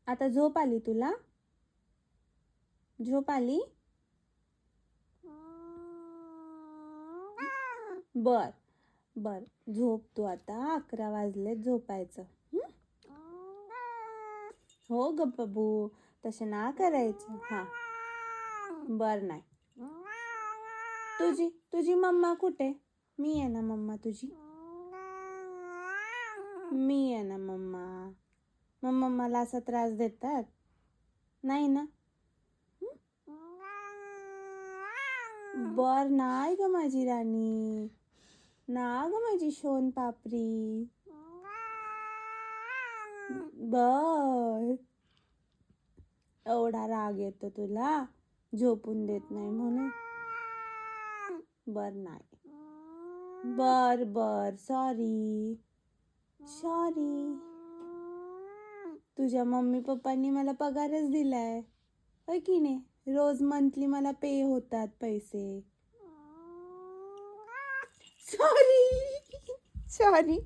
आता झोप आली तुला? झोप आली? बर बर, झोप तू आता. 11 वाजलेत झोपायचं. हो ग बबू, तसं ना करायचं. हां बर नाही. तुझी तुझी मम्मा कुठे? मी आहे ना मम्मा तुझी. मी आहे ना मम्मा. मम्मा मला असा त्रास देतात नाही ना? बर नाही ग माझी राणी, ना ग माझी शोन पापरी. बर, एवढा राग येतो तुला झोपून देत नाही म्हणून? बर नाही. बर बर, सॉरी सॉरी. तुझ्या मम्मी पप्पांनी मला पगारच दिलाय, होय की नाही? रोज मंथली मला पे होतात पैसे. Sorry sorry.